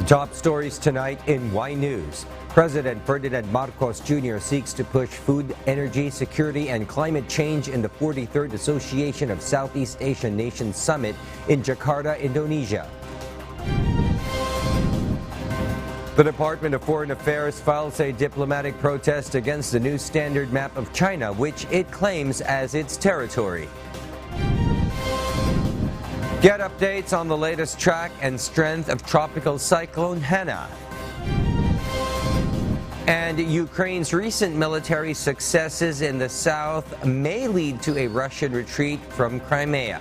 Top stories tonight in Y News. President Ferdinand Marcos Jr. seeks to push food, energy, security, and climate change in the 43rd Association of Southeast Asian Nations Summit in Jakarta, Indonesia. The Department of Foreign Affairs files a diplomatic protest against the new standard map of China, which it claims as its territory. Get updates on the latest track and strength of tropical cyclone Hannah. And Ukraine's recent military successes in the south may lead to a Russian retreat from Crimea.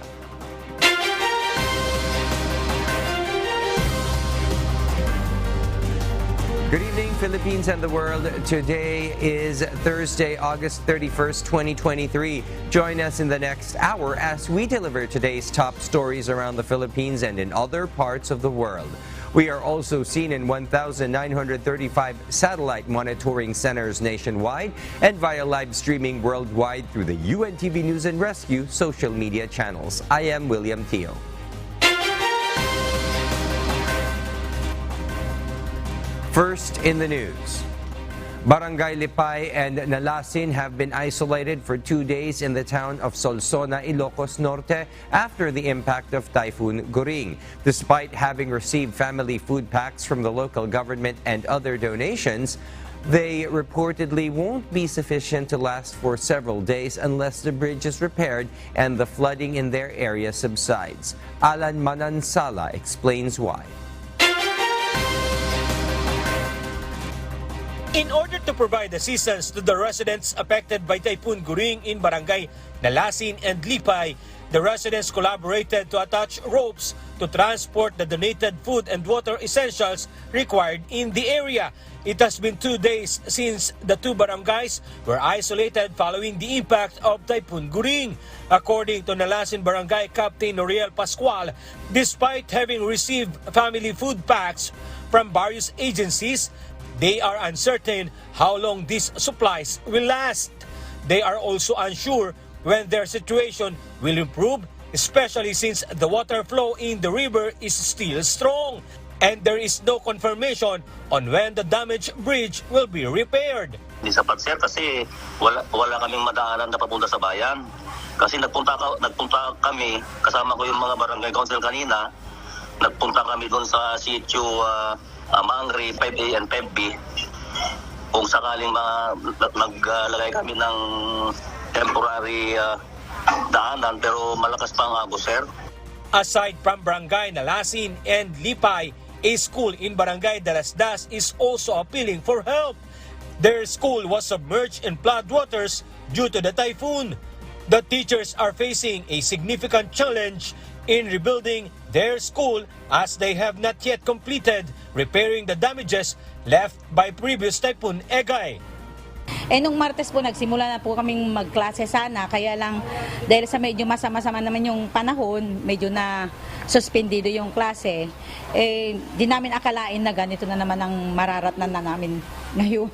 Good evening, Philippines and the world. Today is Thursday, August 31st, 2023. Join us in the next hour as we deliver today's top stories around the Philippines and in other parts of the world. We are also seen in 1,935 satellite monitoring centers nationwide and via live streaming worldwide through the UNTV News and Rescue social media channels. I am William Teo. First in the news. Barangay Lipay and Nalasin have been isolated for 2 days in the town of Solsona, Ilocos Norte after the impact of Typhoon Goring. Despite having received family food packs from the local government and other donations, they reportedly won't be sufficient to last for several days unless the bridge is repaired and the flooding in their area subsides. Alan Manansala explains why. In order to provide assistance to the residents affected by Typhoon Goring in Barangay Nalasin and Lipay, the residents collaborated to attach ropes to transport the donated food and water essentials required in the area. It has been 2 days since the two barangays were isolated following the impact of Typhoon Goring. According to Nalasin Barangay Captain Noriel Pascual, despite having received family food packs from various agencies, they are uncertain how long these supplies will last. They are also unsure when their situation will improve, especially since the water flow in the river is still strong. And there is no confirmation on when the damaged bridge will be repaired. Hindi sapat sir kasi wala kaming madaanan na papunta sa bayan. Kasi nagpunta kami, kasama ko yung mga barangay council kanina, nagpunta kami doon sa sitio Mangri 5A and 5B kung sakaling naglagay kami ng temporary daanan pero malakas pa ang agos, sir. Aside from Barangay Nalasin and Lipay, a school in Barangay Dalasdas is also appealing for help. Their school was submerged in floodwaters due to the typhoon. The teachers are facing a significant challenge in rebuilding their school as they have not yet completed repairing the damages left by previous Typhoon Egay. Nung Martes po nagsimula na po kaming magklase sana, kaya lang dahil sa medyo masama-sama naman yung panahon, medyo na suspendido yung klase. Di namin akalain na ganito na naman ang mararatnan na namin ngayon.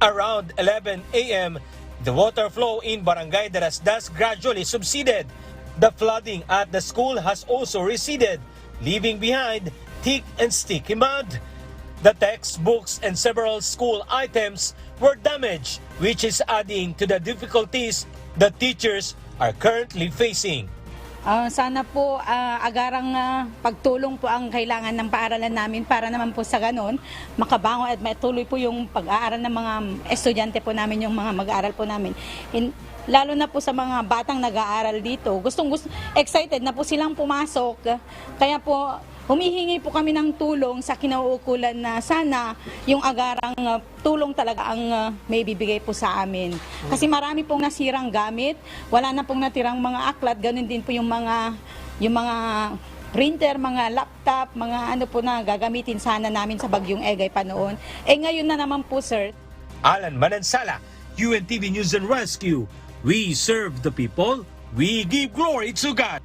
Around 11 a.m., the water flow in Barangay Dalasdas gradually subsided. The flooding at the school has also receded, leaving behind thick and sticky mud. The textbooks and several school items were damaged, which is adding to the difficulties the teachers are currently facing. Sana po agarang pagtulong po ang kailangan ng paaralan namin para naman po sa ganon makabangon at matuloy po yung pag-aaral ng mga estudyante po namin, yung mga mag-aaral po namin. Lalo na po sa mga batang nag-aaral dito. Excited na po silang pumasok. Kaya po humihingi po kami ng tulong sa kinauukulan na sana yung agarang tulong talaga ang may bibigay po sa amin. Kasi marami pong nasirang gamit, wala na pong natirang mga aklat, ganun din po yung mga printer, mga laptop, mga ano po na gagamitin sana namin sa bagyong Egay pa noon. Ngayon na naman po, sir. Alan Manansala, UNTV News and Rescue. We serve the people, we give glory to God.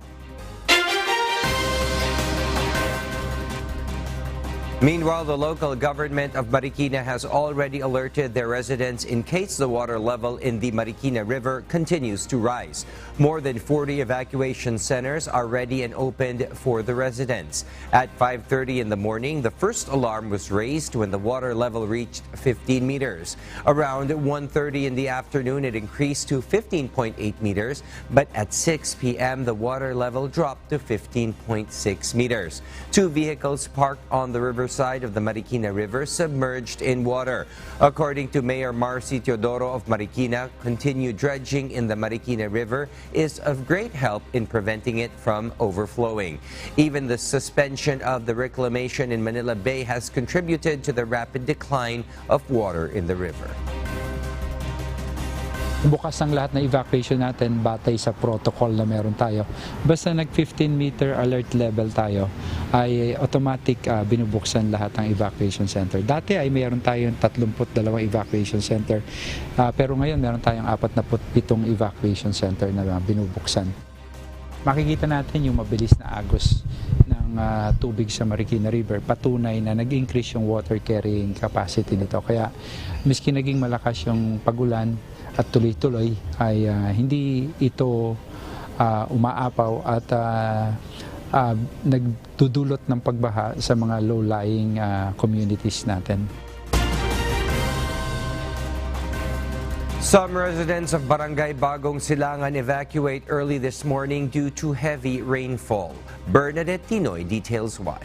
Meanwhile, the local government of Marikina has already alerted their residents in case the water level in the Marikina River continues to rise. More than 40 evacuation centers are ready and opened for the residents. At 5:30 in the morning, the first alarm was raised when the water level reached 15 meters. Around 1:30 in the afternoon, it increased to 15.8 meters, but at 6 p.m., the water level dropped to 15.6 meters. Two vehicles parked on the river side of the Marikina River submerged in water. According to Mayor Marcy Teodoro of Marikina, continued dredging in the Marikina River is of great help in preventing it from overflowing. Even the suspension of the reclamation in Manila Bay has contributed to the rapid decline of water in the river. Bukas ang lahat na evacuation natin batay sa protocol na meron tayo. Basta nag 15-meter alert level tayo, ay automatic binubuksan lahat ng evacuation center. Dati ay meron tayong 32 evacuation center, pero ngayon meron tayong 47 evacuation center na binubuksan. Makikita natin yung mabilis na agos ng tubig sa Marikina River. Patunay na nag-increase yung water carrying capacity nito. Kaya miski naging malakas yung pagulan at tuloy-tuloy ay hindi ito umaapaw at nagdudulot ng pagbaha sa mga low-lying communities natin. Some residents of Barangay Bagong Silangan evacuate early this morning due to heavy rainfall. Bernadette Tinoy details why.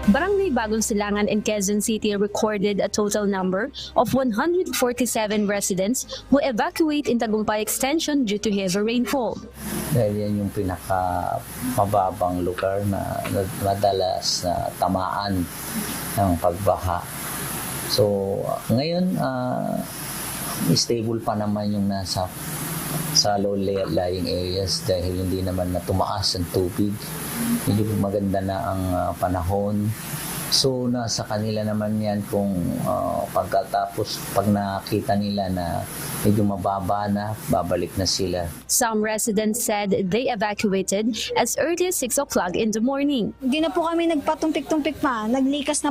Barangay Bagong Silangan in Quezon City recorded a total number of 147 residents who evacuate in Tagumpay Extension due to heavy rainfall. Dahil yan yung pinakamababang lugar na madalas na tamaan ng pagbaha. So ngayon, stable pa naman yung nasa sa low-lying areas dahil hindi naman na tumaas ang tubig. Medyo maganda na ang panahon. So nasa kanila naman yan kung pagkatapos pag nakita nila na medyo mababa na, babalik na sila. Some residents said they evacuated as early as 6 o'clock in the morning. Hindi na po kami nagpatumpik-tumpik pa. Naglikas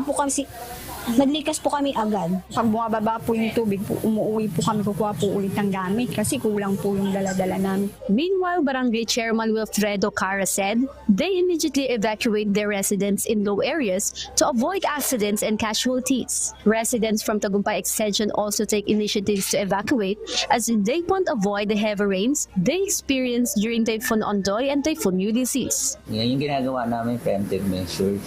po kami agad. Pag bumababa po yung tubig, umuwi po kami, kukuha po ulit ng gamit kasi kulang po yung dala-dala namin. Meanwhile, Barangay Chairman Wilfredo Cara said they immediately evacuate their residents in low areas to avoid accidents and casualties. Residents from Tagumpay Extension also take initiatives to evacuate as they want to avoid the heavy rains they experienced during Typhoon Ondoy and Typhoon Ulysses. Yan yung ginagawa namin, preemptive measures,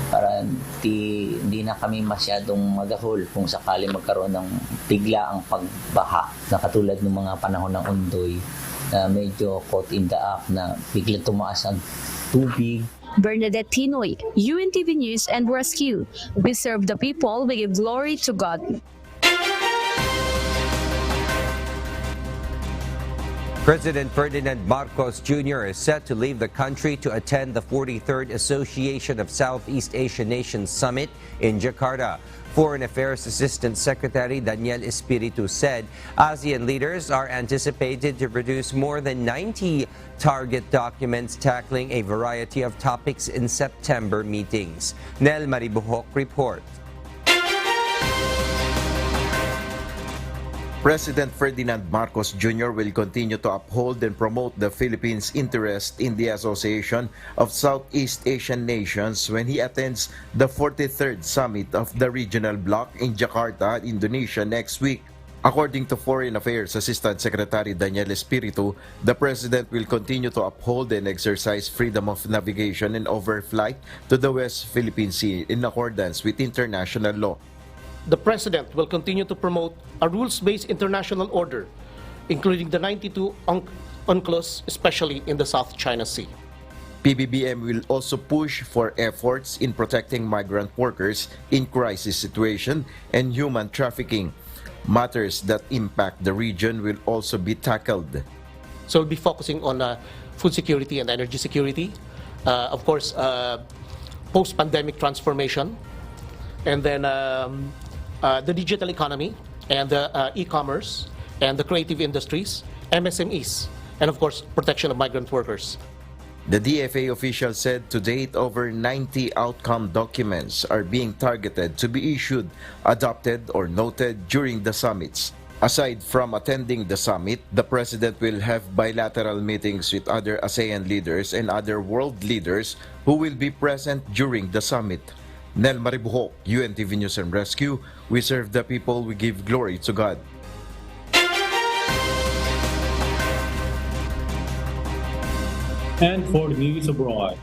para hindi na kami masyadong magahol kung sakali magkaroon ng biglaang pagbaha na katulad ng mga panahon ng Ondoy na medyo caught in the act na biglang tumaas ang tubig. Bernadette Tinoy, UNTV News and Rescue. We serve the people, we give glory to God. President Ferdinand Marcos Jr. is set to leave the country to attend the 43rd Association of Southeast Asian Nations Summit in Jakarta. Foreign Affairs Assistant Secretary Daniel Espiritu said ASEAN leaders are anticipated to produce more than 90 target documents tackling a variety of topics in September meetings. Nel Maribuhok reports. President Ferdinand Marcos Jr. will continue to uphold and promote the Philippines' interest in the Association of Southeast Asian Nations when he attends the 43rd Summit of the Regional Bloc in Jakarta, Indonesia next week. According to Foreign Affairs Assistant Secretary Daniel Espiritu, the President will continue to uphold and exercise freedom of navigation and overflight to the West Philippine Sea in accordance with international law. The President will continue to promote a rules-based international order, including the 92 UNCLOS, especially in the South China Sea. PBBM will also push for efforts in protecting migrant workers in crisis situation and human trafficking. Matters that impact the region will also be tackled. So we'll be focusing on food security and energy security, of course, post-pandemic transformation, and then the digital economy and the e-commerce and the creative industries, MSMEs, and of course, protection of migrant workers. The DFA official said to date over 90 outcome documents are being targeted to be issued, adopted, or noted during the summits. Aside from attending the summit, the President will have bilateral meetings with other ASEAN leaders and other world leaders who will be present during the summit. Nel Maribuhok, UNTV News and Rescue, we serve the people, we give glory to God. And for the news abroad,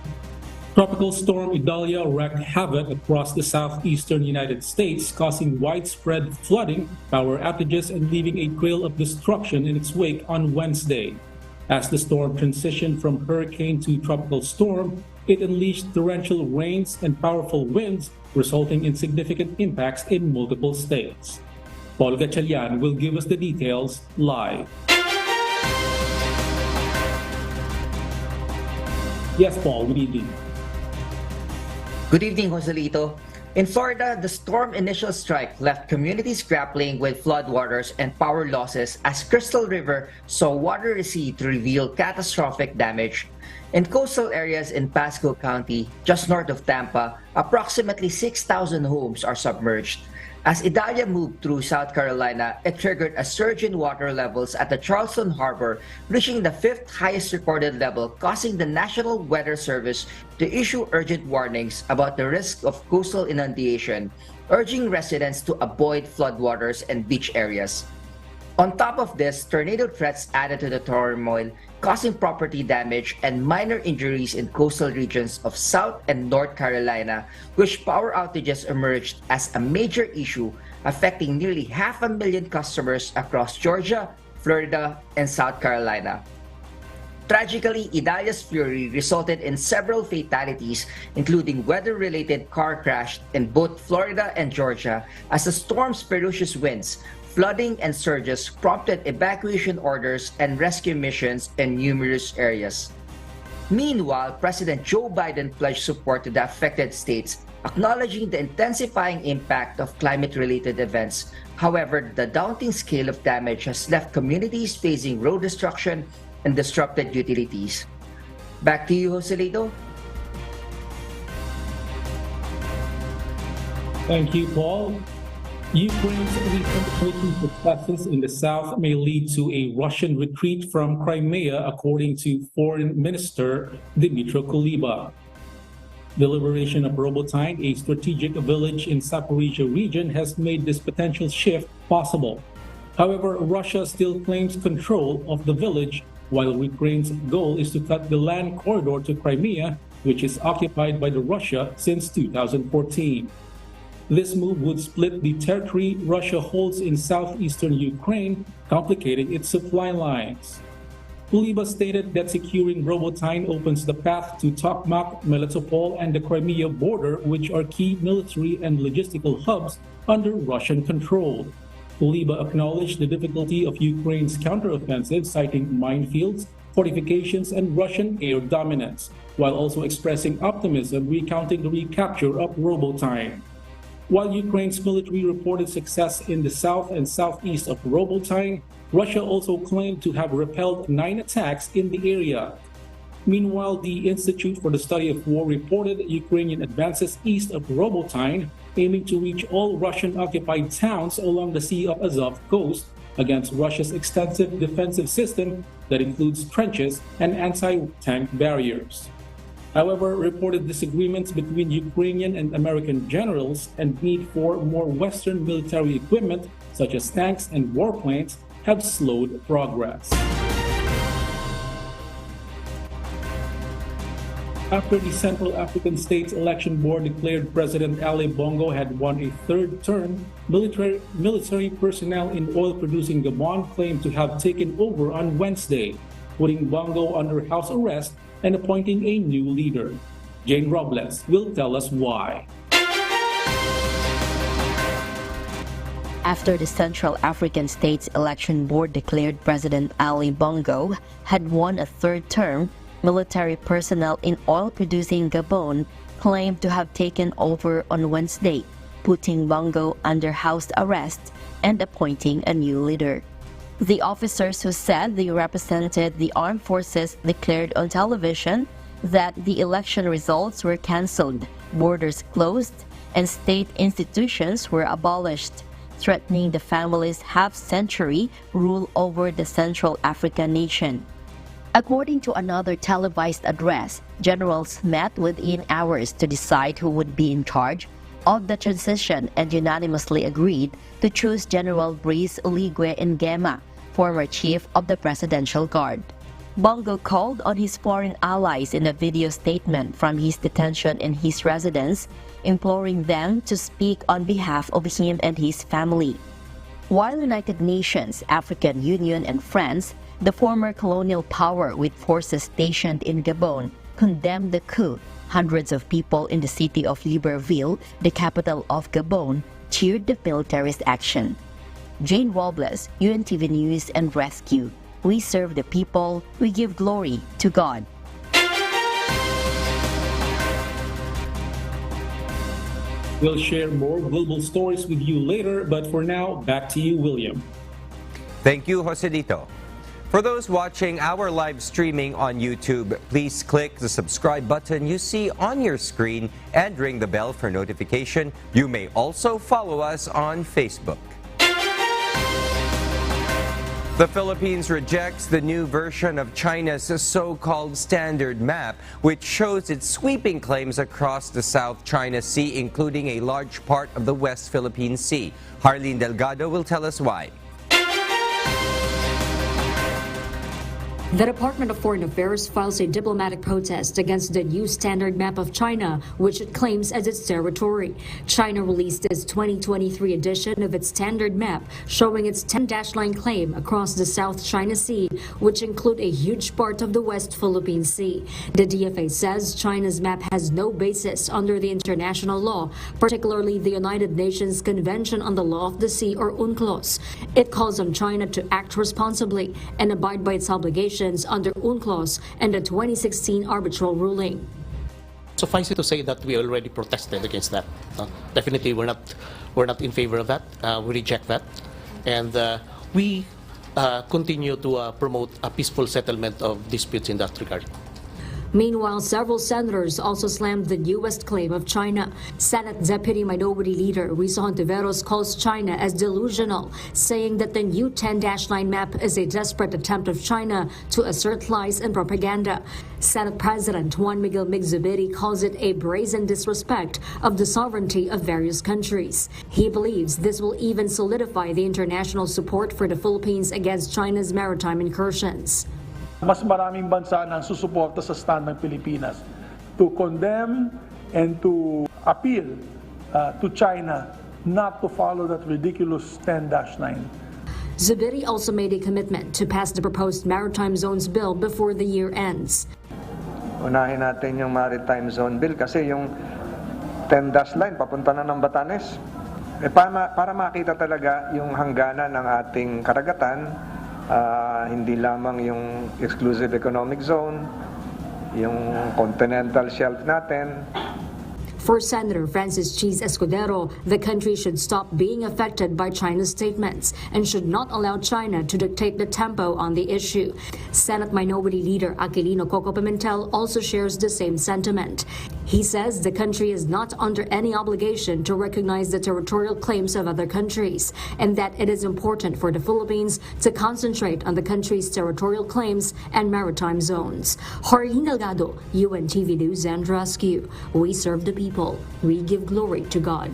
Tropical Storm Idalia wreaked havoc across the southeastern United States, causing widespread flooding, power outages, and leaving a trail of destruction in its wake on Wednesday. As the storm transitioned from hurricane to tropical storm, it unleashed torrential rains and powerful winds, resulting in significant impacts in multiple states. Paul Gatchalian will give us the details live. Yes, Paul, good evening. Good evening, Joselito. In Florida, the storm initial strike left communities grappling with floodwaters and power losses as Crystal River saw water recede to reveal catastrophic damage. In coastal areas in Pasco County, just north of Tampa, approximately 6,000 homes are submerged. As Idalia moved through South Carolina, it triggered a surge in water levels at the Charleston Harbor, reaching the 5th highest recorded level, causing the National Weather Service to issue urgent warnings about the risk of coastal inundation, urging residents to avoid floodwaters and beach areas. On top of this, tornado threats added to the turmoil, causing property damage and minor injuries in coastal regions of South and North Carolina, which power outages emerged as a major issue, affecting nearly 500,000 customers across Georgia, Florida, and South Carolina. Tragically, Idalia's fury resulted in several fatalities, including weather-related car crash in both Florida and Georgia, as the storm's ferocious winds, flooding, and surges prompted evacuation orders and rescue missions in numerous areas. Meanwhile, President Joe Biden pledged support to the affected states, acknowledging the intensifying impact of climate-related events. However, the daunting scale of damage has left communities facing road destruction and disrupted utilities. Back to you, Joselito. Thank you, Paul. Ukraine's recent military successes in the south may lead to a Russian retreat from Crimea, according to Foreign Minister Dmytro Kuleba. The liberation of Robotyne, a strategic village in Zaporizhia region, has made this potential shift possible. However, Russia still claims control of the village, while Ukraine's goal is to cut the land corridor to Crimea, which is occupied by Russia since 2014. This move would split the territory Russia holds in southeastern Ukraine, complicating its supply lines. Kuleba stated that securing Robotyne opens the path to Tokmak, Melitopol, and the Crimea border, which are key military and logistical hubs under Russian control. Kuleba acknowledged the difficulty of Ukraine's counteroffensive, citing minefields, fortifications, and Russian air dominance, while also expressing optimism recounting the recapture of Robotyne. While Ukraine's military reported success in the south and southeast of Robotyne, Russia also claimed to have repelled 9 attacks in the area. Meanwhile, the Institute for the Study of War reported Ukrainian advances east of Robotyne, aiming to reach all Russian-occupied towns along the Sea of Azov coast against Russia's extensive defensive system that includes trenches and anti-tank barriers. However, reported disagreements between Ukrainian and American generals and need for more Western military equipment, such as tanks and warplanes, have slowed progress. After the Central African States Election Board declared President Ali Bongo had won a third term, military personnel in oil-producing Gabon claimed to have taken over on Wednesday, putting Bongo under house arrest and appointing a new leader. Jane Robles will tell us why. After the Central African States Election Board declared President Ali Bongo had won a third term, military personnel in oil-producing Gabon claimed to have taken over on Wednesday, putting Bongo under house arrest and appointing a new leader. The officers who said they represented the armed forces declared on television that the election results were cancelled, borders closed, and state institutions were abolished, threatening the family's half-century rule over the Central African nation. According to another televised address, generals met within hours to decide who would be in charge of the transition and unanimously agreed to choose General Brice Oligui Nguema, former chief of the Presidential Guard. Bongo called on his foreign allies in a video statement from his detention in his residence, imploring them to speak on behalf of him and his family. While United Nations, African Union, and France, the former colonial power with forces stationed in Gabon, condemned the coup, hundreds of people in the city of Libreville, the capital of Gabon, cheered the militarist action. Jane Robles, UNTV News and Rescue. We serve the people, we give glory to God. We'll share more global stories with you later, but for now, back to you, William. Thank you, Joselito. For those watching our live streaming on YouTube, please click the subscribe button you see on your screen and ring the bell for notification. You may also follow us on Facebook. The Philippines rejects the new version of China's so-called standard map, which shows its sweeping claims across the South China Sea, including a large part of the West Philippine Sea. Harleen Delgado will tell us why. The Department of Foreign Affairs files a diplomatic protest against the new standard map of China, which it claims as its territory. China released its 2023 edition of its standard map, showing its 10-line claim across the South China Sea, which include a huge part of the West Philippine Sea. The DFA says China's map has no basis under the international law, particularly the United Nations Convention on the Law of the Sea, or UNCLOS. It calls on China to act responsibly and abide by its obligations under UNCLOS and the 2016 arbitral ruling. Suffice it to say that we already protested against that. Definitely, we're not in favor of that. We reject that, and we continue to promote a peaceful settlement of disputes in that regard. Meanwhile, several senators also slammed the newest claim of China. Senate Deputy Minority Leader Risa Hontiveros calls China as delusional, saying that the new 10-line map is a desperate attempt of China to assert lies and propaganda. Senate President Juan Miguel Mig-Zubiri calls it a brazen disrespect of the sovereignty of various countries. He believes this will even solidify the international support for the Philippines against China's maritime incursions. Mas maraming bansa nang susuporta sa stand ng Pilipinas to condemn and to appeal to China not to follow that ridiculous 10-9. Zubiri also made a commitment to pass the proposed Maritime Zones Bill before the year ends. Unahin natin yung Maritime Zone Bill kasi yung 10-line papunta na ng Batanes. Para makita talaga yung hangganan ng ating karagatan, hindi lamang yung exclusive economic zone, yung continental shelf natin. For Senator Francis Cheese Escudero, the country should stop being affected by China's statements and should not allow China to dictate the tempo on the issue. Senate Minority Leader Aquilino Coco Pimentel also shares the same sentiment. He says the country is not under any obligation to recognize the territorial claims of other countries, and that it is important for the Philippines to concentrate on the country's territorial claims and maritime zones. Harleen Delgado, UNTV News and Rescue. We serve the people. We give glory to God.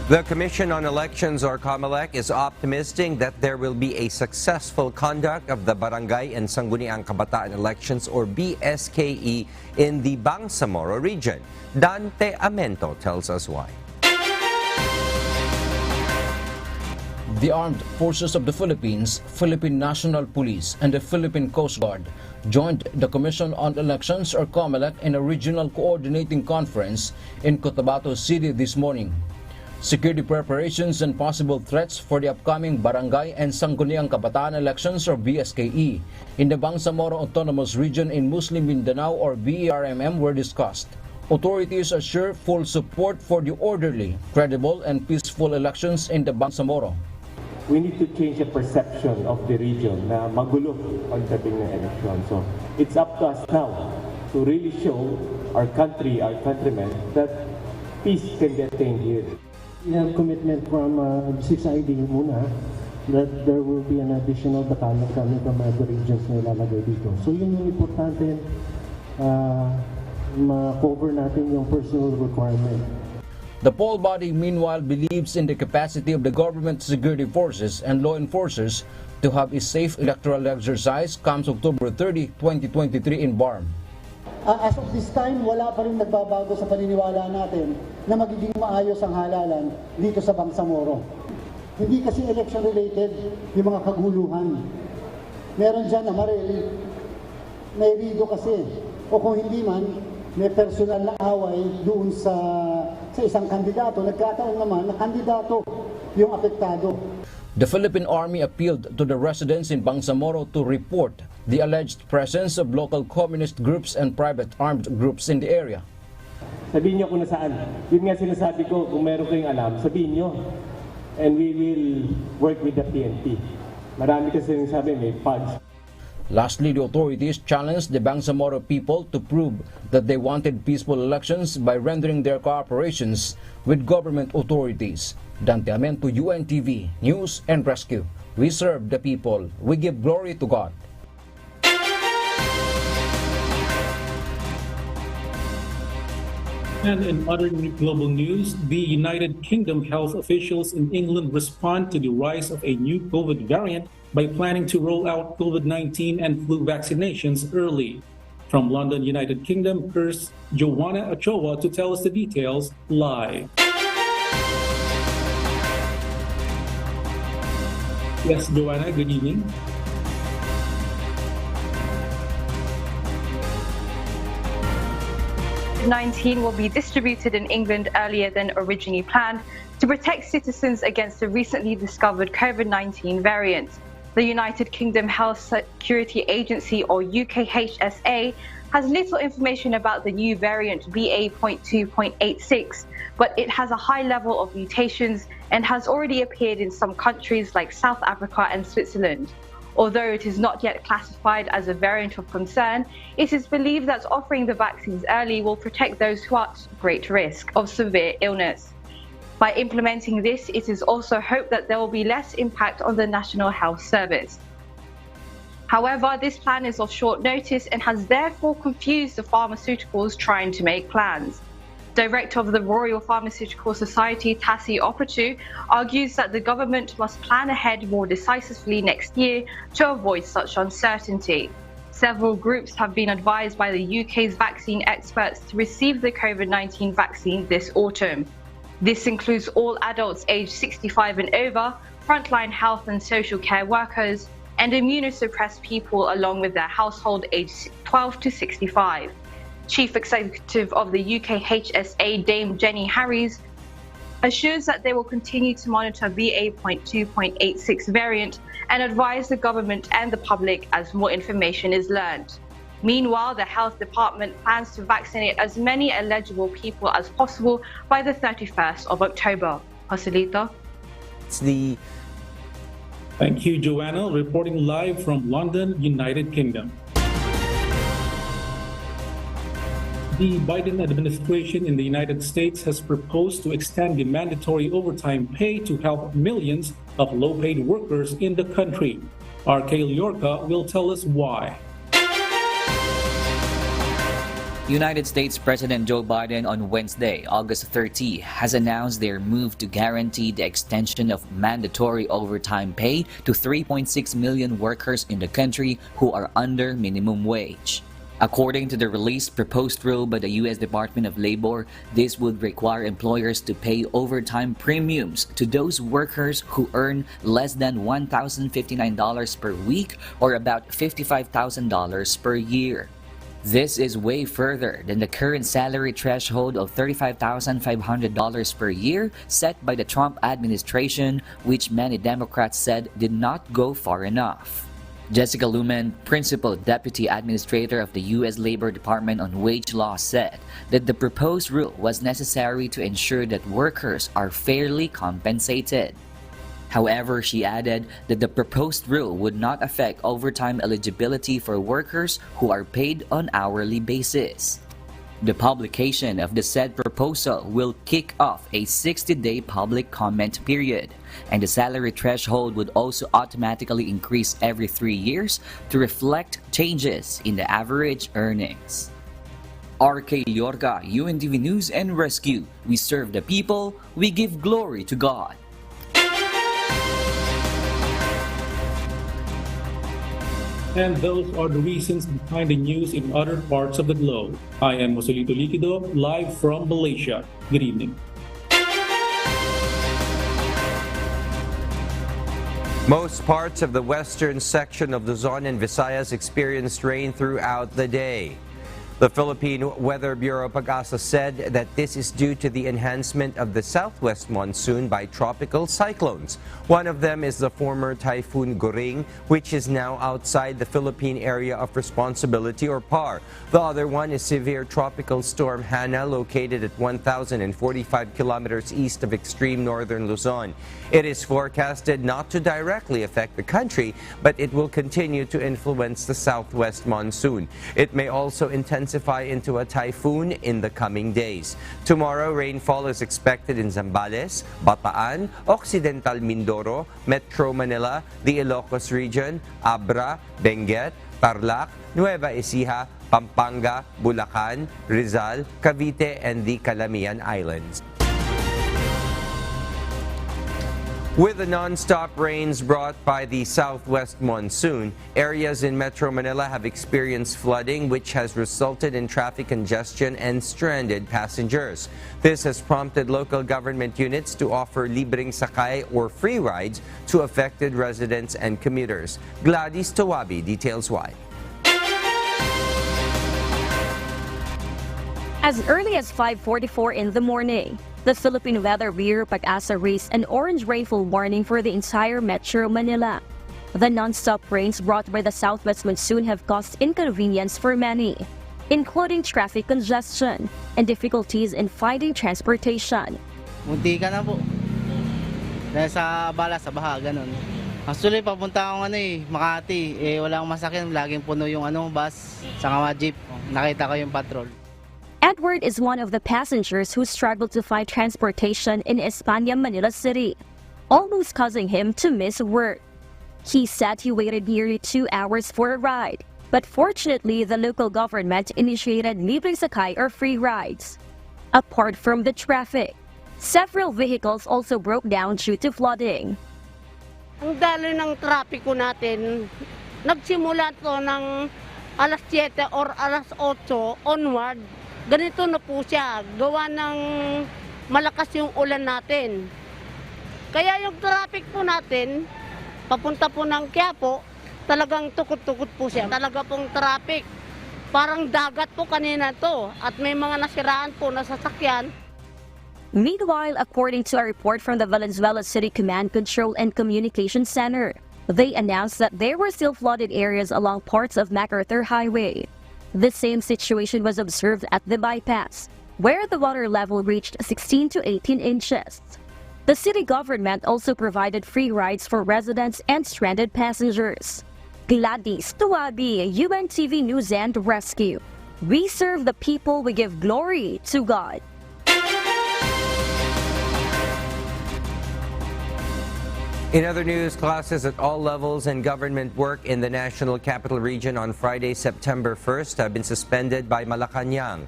The Commission on Elections, or COMELEC, is optimistic that there will be a successful conduct of the Barangay and Sangguniang Kabataan elections, or BSKE, in the Bangsamoro region. Dante Amento tells us why. The Armed Forces of the Philippines, Philippine National Police, and the Philippine Coast Guard joined the Commission on Elections, or COMELEC, in a regional coordinating conference in Cotabato City this morning. Security preparations and possible threats for the upcoming Barangay and Sangguniang Kabataan elections, or BSKE, in the Bangsamoro Autonomous Region in Muslim Mindanao, or BERMM, were discussed. Authorities assure full support for the orderly, credible, and peaceful elections in the Bangsamoro. we need to change the perception of the region na magulo pagdating ng election. So it's up to us now to really show our country, our countrymen, that peace can be attained here. We have commitment from 6ID muna that there will be an additional battalion coming from other regions na ilalagay dito. So yun yung importante, ma-cover natin yung personal requirement. The poll body, meanwhile, believes in the capacity of the government security forces and law enforcers to have a safe electoral exercise comes October 30, 2023 in Barm. As of this time, wala pa rin nagbabago sa paniniwala natin na magiging maayos ang halalan dito sa Bangsamoro. Hindi kasi election-related yung mga kaguluhan. Meron dyan na maril, may rido kasi. O kung hindi man, may personal na away doon sa isang kandidato. Nagkataon naman na kandidato yung apektado. The Philippine Army appealed to the residents in Bangsamoro to report the alleged presence of local communist groups and private armed groups in the area. Sabihin niyo kung nasaan. Yun nga sinasabi ko, kung meron kayong alam, sabihin niyo. And we will work with the PNP. Marami kasi sabi may pods. Lastly, the authorities challenged the Bangsamoro people to prove that they wanted peaceful elections by rendering their cooperations with government authorities. Dante Amento, UNTV, News and Rescue. We serve the people. We give glory to God. And in other global news, the United Kingdom health officials in England respond to the rise of a new COVID variant by planning to roll out COVID-19 and flu vaccinations early. From London, United Kingdom, here's Joanna Ochoa to tell us the details live. Yes, Joanna, good evening. COVID-19 will be distributed in England earlier than originally planned to protect citizens against the recently discovered COVID-19 variant. The United Kingdom Health Security Agency, or UKHSA, has little information about the new variant BA.2.86, but it has a high level of mutations and has already appeared in some countries like South Africa and Switzerland. Although it is not yet classified as a variant of concern, it is believed that offering the vaccines early will protect those who are at great risk of severe illness. By implementing this, it is also hoped that there will be less impact on the National Health Service. However, this plan is of short notice and has therefore confused the pharmaceuticals trying to make plans. Director of the Royal Pharmaceutical Society, Tassi Operatu, argues that the government must plan ahead more decisively next year to avoid such uncertainty. Several groups have been advised by the UK's vaccine experts to receive the COVID-19 vaccine this autumn. This includes all adults aged 65 and over, frontline health and social care workers, and immunosuppressed people along with their household aged 12 to 65. Chief Executive of the UKHSA, Dame Jenny Harries, assures that they will continue to monitor BA.2.86 variant and advise the government and the public as more information is learned. Meanwhile, the Health Department plans to vaccinate as many eligible people as possible by the 31st of October. Joselito? Thank you, Joanna, reporting live from London, United Kingdom. The Biden administration in the United States has proposed to extend the mandatory overtime pay to help millions of low-paid workers in the country. R.K. Liorca will tell us why. United States President Joe Biden on Wednesday, August 30, has announced their move to guarantee the extension of mandatory overtime pay to 3.6 million workers in the country who are under minimum wage. According to the released proposed rule by the U.S. Department of Labor, this would require employers to pay overtime premiums to those workers who earn less than $1,059 per week or about $55,000 per year. This is way further than the current salary threshold of $35,500 per year set by the Trump administration, which many Democrats said did not go far enough. Jessica Luman, Principal Deputy Administrator of the U.S. Labor Department on Wage Law, said that the proposed rule was necessary to ensure that workers are fairly compensated. However, she added that the proposed rule would not affect overtime eligibility for workers who are paid on hourly basis. The publication of the said proposal will kick off a 60-day public comment period, and the salary threshold would also automatically increase every 3 years to reflect changes in the average earnings. RK Liorca, UNTV News and Rescue. We serve the people, we give glory to God. And those are the reasons behind the news in other parts of the globe. I am Joselito Liquido, live from Malaysia. Good evening. Most parts of the western section of Luzon and Visayas experienced rain throughout the day. The Philippine Weather Bureau Pag-asa said that this is due to the enhancement of the southwest monsoon by tropical cyclones. One of them is the former typhoon Goring, which is now outside the Philippine Area of Responsibility or PAR. The other one is severe tropical storm Hana, located at 1,045 kilometers east of extreme northern Luzon. It is forecasted not to directly affect the country, but it will continue to influence the southwest monsoon. It may also intensify into a typhoon in the coming days. Tomorrow, rainfall is expected in Zambales, Bataan, Occidental Mindoro, Metro Manila, the Ilocos region, Abra, Benguet, Tarlac, Nueva Ecija, Pampanga, Bulacan, Rizal, Cavite, and the Calamian Islands. With the non-stop rains brought by the southwest monsoon, areas in Metro Manila have experienced flooding, which has resulted in traffic congestion and stranded passengers. This has prompted local government units to offer libreng sakay or free rides to affected residents and commuters. Gladys Tawabi details why. As early as 5:44 in the morning, the Philippine Weather Bureau Pag-asa raised an orange rainfall warning for the entire Metro Manila. The non-stop rains brought by the southwest monsoon have caused inconvenience for many, including traffic congestion and difficulties in finding transportation. Munti ka na po. Dahil sa bala, sa baha, ganun. Actually, papunta akong Makati. Wala akong masakyan. Laging puno yung bus, saka mga jeep. Nakita ko yung patrol. Edward is one of the passengers who struggled to find transportation in España, Manila City, almost causing him to miss work. He said he waited nearly 2 hours for a ride, but fortunately the local government initiated libreng sakay or free rides. Apart from the traffic, several vehicles also broke down due to flooding. Ang dalo ng trapiko natin, nagsimula to ng alas 7 or alas 8 onward. Ganito na po siya, gawa ng malakas yung ulan natin. Kaya yung traffic po natin, papunta po ng Quiapo, talagang tukot-tukot po siya. Talaga pong traffic, parang dagat po kanina to at may mga nasiraan po na sasakyan. Meanwhile, according to a report from the Valenzuela City Command, Control and Communication Center, they announced that there were still flooded areas along parts of MacArthur Highway. The same situation was observed at the bypass, where the water level reached 16 to 18 inches. The city government also provided free rides for residents and stranded passengers. Gladys Tawabi, UNTV News and Rescue. We serve the people, we give glory to God. In other news, classes at all levels and government work in the National Capital Region on Friday, September 1st have been suspended by Malacanang.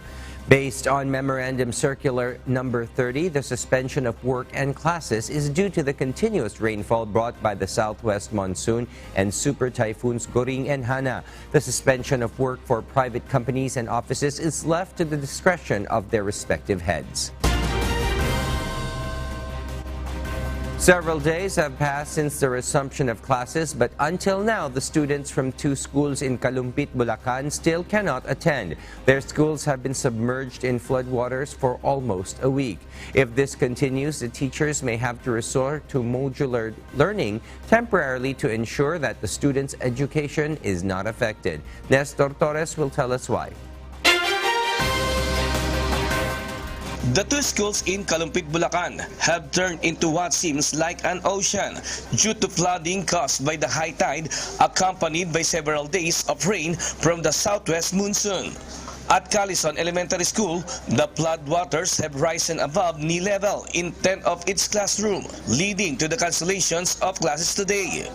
Based on Memorandum Circular Number 30, the suspension of work and classes is due to the continuous rainfall brought by the southwest monsoon and super typhoons Goring and Hana. The suspension of work for private companies and offices is left to the discretion of their respective heads. Several days have passed since the resumption of classes, but until now, the students from 2 schools in Kalumpit, Bulacan still cannot attend. Their schools have been submerged in floodwaters for almost a week. If this continues, the teachers may have to resort to modular learning temporarily to ensure that the students' education is not affected. Nestor Torres will tell us why. The two schools in Kalumpit, Bulacan have turned into what seems like an ocean due to flooding caused by the high tide accompanied by several days of rain from the southwest monsoon. At Calison Elementary School, the flood waters have risen above knee level in 10 of its classrooms, leading to the cancellations of classes today.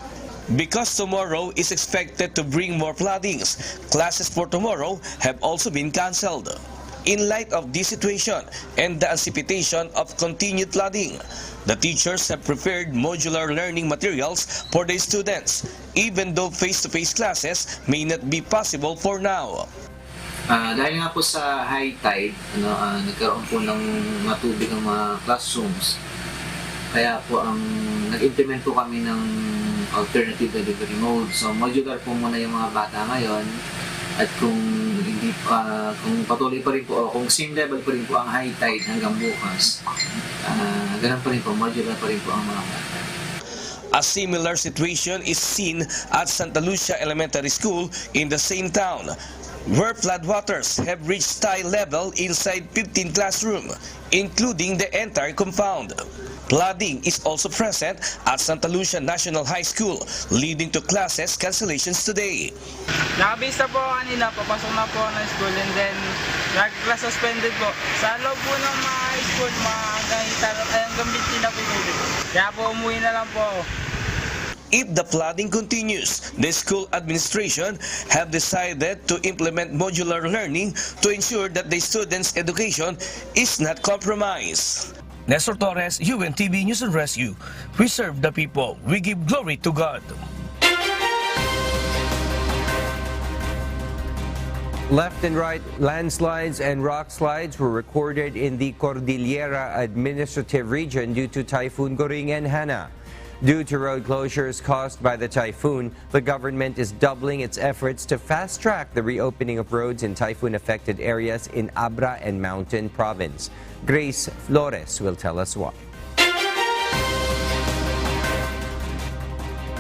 Because tomorrow is expected to bring more floodings, classes for tomorrow have also been cancelled. In light of this situation and the anticipation of continued flooding, the teachers have prepared modular learning materials for their students, even though face-to-face classes may not be possible for now. Dahil nga po sa high tide, nagkaroon po ng matubig ang mga classrooms. Kaya po nag-implement po kami ng alternative delivery mode. So modular po muna yung mga bata ngayon. At kung patuloy pa rin po, kung same level pa rin po ang high tide hanggang bukas, ganun pa rin po, modular pa rin po ang mga bata. A similar situation is seen at Santa Lucia Elementary School in the same town, where floodwaters have reached high level inside 15 classrooms, including the entire compound. Flooding is also present at Santa Lucia National High School, leading to classes cancellations today. Nakabase na po kanina, papasok na po ng school and then nag-class suspended po. Sa loob po ng mga school, hanggang 15 na po yung kaya po umuwi na lang po ako. If the flooding continues, the school administration have decided to implement modular learning to ensure that the students' education is not compromised. Nestor Torres, UNTV News and Rescue. We serve the people. We give glory to God. Left and right landslides and rock slides were recorded in the Cordillera Administrative Region due to Typhoon Goring and Hana. Due to road closures caused by the typhoon, the government is doubling its efforts to fast-track the reopening of roads in typhoon-affected areas in Abra and Mountain Province. Grace Flores will tell us why.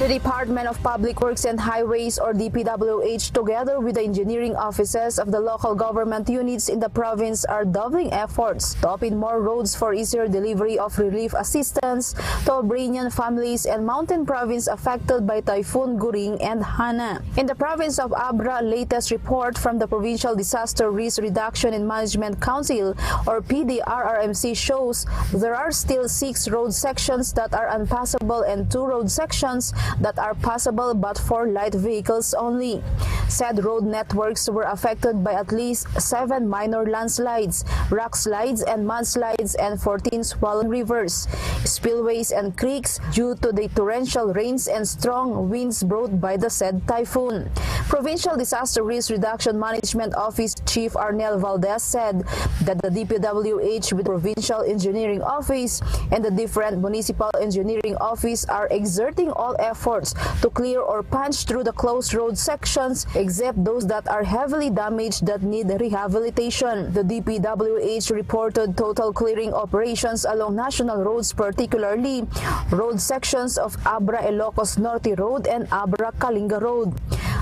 The Department of Public Works and Highways, or DPWH, together with the engineering offices of the local government units in the province, are doubling efforts to open more roads for easier delivery of relief assistance to Abranian families and Mountain Province affected by Typhoon Goring and Hana. In the province of Abra, latest report from the Provincial Disaster Risk Reduction and Management Council, or PDRRMC, shows there are still 6 road sections that are unpassable and 2 road sections that are passable but for light vehicles only. Said road networks were affected by at least 7 minor landslides, rock slides and mudslides, and 14 swollen rivers, spillways and creeks due to the torrential rains and strong winds brought by the said typhoon. Provincial Disaster Risk Reduction Management Office Chief Arnel Valdez said that the DPWH with Provincial Engineering Office and the different Municipal Engineering Office are exerting all efforts to clear or punch through the closed road sections except those that are heavily damaged that need rehabilitation. The DPWH reported total clearing operations along national roads, particularly road sections of Abra Ilocos Norte Road and Abra Kalinga Road.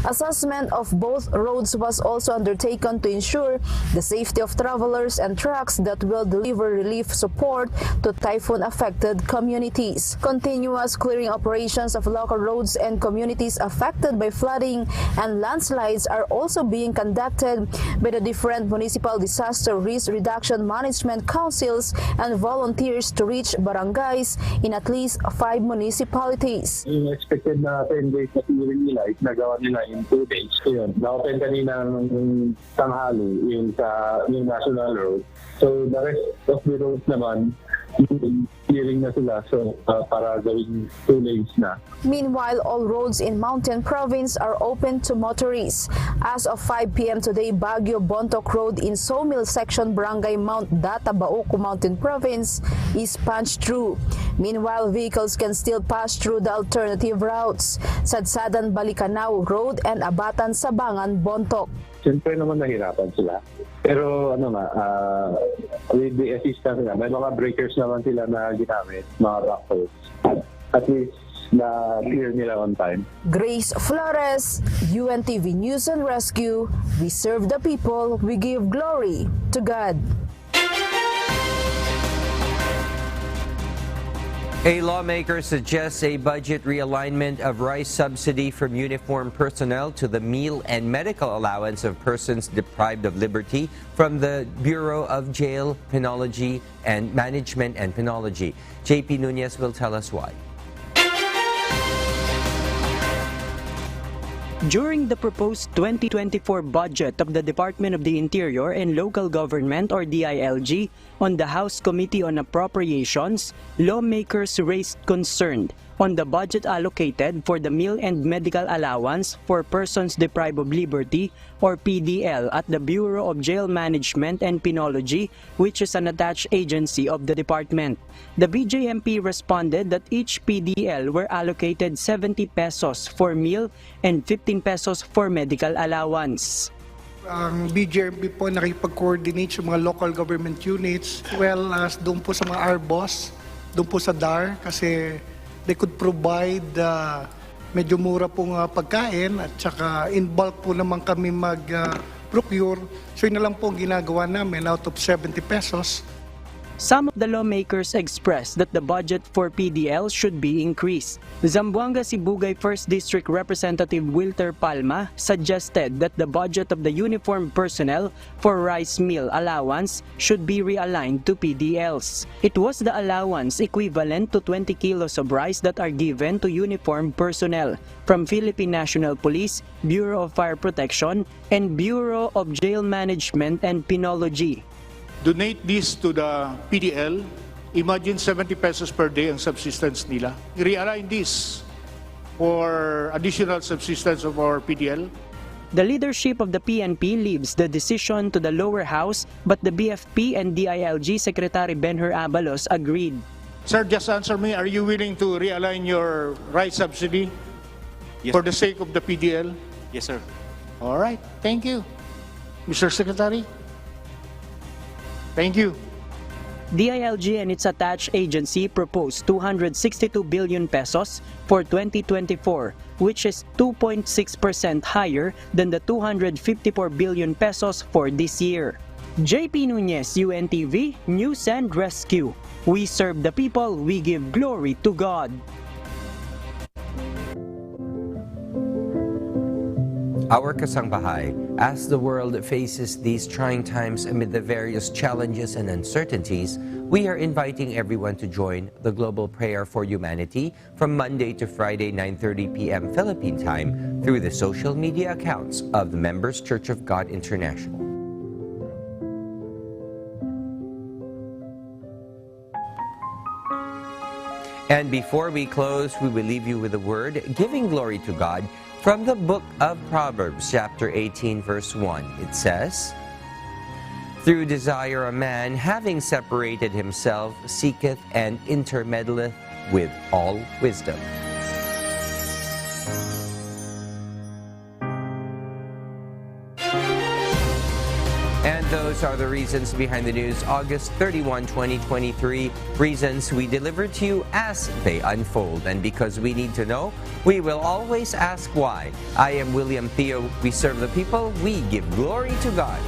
Assessment of both roads was also undertaken to ensure the safety of travelers and trucks that will deliver relief support to typhoon-affected communities. Continuous clearing operations of local roads and communities affected by flooding and landslides are also being conducted by the different municipal disaster risk reduction management councils and volunteers to reach barangays in at least 5 municipalities. Yung expected na 10 days na clearing nila, nagawa nila in 2 days. So yun, na-open kanina ng tanghali yung national road. So the rest of the roads naman, clearing na sila, so para gawing 2 lanes na. Meanwhile, all roads in Mountain Province are open to motorists. As of 5 p.m. today, Baguio Bontoc Road in Sawmill Section, Barangay Mount Data, Baoco, Mountain Province is punched through. Meanwhile, vehicles can still pass through the alternative routes, Sadsadan Balicanao Road and Abatan Sabangan, Bontoc. Siyempre naman nahirapan sila. Pero with the assistance nila, may mga breakers naman sila na ginamit, mga rockers. At least na-clear nila on time. Grace Flores, UNTV News and Rescue. We serve the people, we give glory to God. A lawmaker suggests a budget realignment of rice subsidy from uniformed personnel to the meal and medical allowance of persons deprived of liberty from the Bureau of Jail, Penology and Management and Penology. JP Nunez will tell us why. During the proposed 2024 budget of the Department of the Interior and Local Government or DILG on the House Committee on Appropriations, lawmakers raised concern on the budget allocated for the meal and medical allowance for persons deprived of liberty or PDL at the Bureau of Jail Management and Penology, which is an attached agency of the department. The BJMP responded that each PDL were allocated 70 pesos for meal and 15 pesos for medical allowance. Ang BJMP po nakipag-coordinate sa mga local government units as well as doon po sa mga RBOS, doon po sa DAR kasi they could provide medyo mura pong pagkain at saka in bulk po naman kami mag-procure. So yun na lang po ginagawa namin out of 70 pesos. Some of the lawmakers expressed that the budget for PDL should be increased. Zamboanga Sibugay 1st District Representative Wilter Palma suggested that the budget of the uniformed personnel for rice meal allowance should be realigned to PDLs. It was the allowance equivalent to 20 kilos of rice that are given to uniformed personnel from Philippine National Police, Bureau of Fire Protection, and Bureau of Jail Management and Penology. Donate this to the PDL. Imagine 70 pesos per day ang subsistence nila. Realign this for additional subsistence of our PDL. The leadership of the PNP leaves the decision to the lower house, but the BFP and DILG Secretary Benher Abalos agreed. Sir, just answer me, are you willing to realign your rice subsidy for the sake of the PDL? Yes, sir. All right, thank you. Mr. Secretary? Thank you. DILG and its attached agency proposed 262 billion pesos for 2024, which is 2.6% higher than the 254 billion pesos for this year. JP Nunez, UNTV, News and Rescue. We serve the people, we give glory to God. Our Kasangbahay, as the world faces these trying times amid the various challenges and uncertainties, we are inviting everyone to join the Global Prayer for Humanity from Monday to Friday, 9:30 p.m. Philippine time through the social media accounts of the Members Church of God International. And before we close, we will leave you with a word, giving glory to God, from the book of Proverbs, chapter 18, verse 1. It says, "Through desire a man, having separated himself, seeketh and intermeddleth with all wisdom." And those are the reasons behind the news, August 31, 2023. Reasons we deliver to you as they unfold. And because we need to know, we will always ask why. I am William Theo. We serve the people. We give glory to God.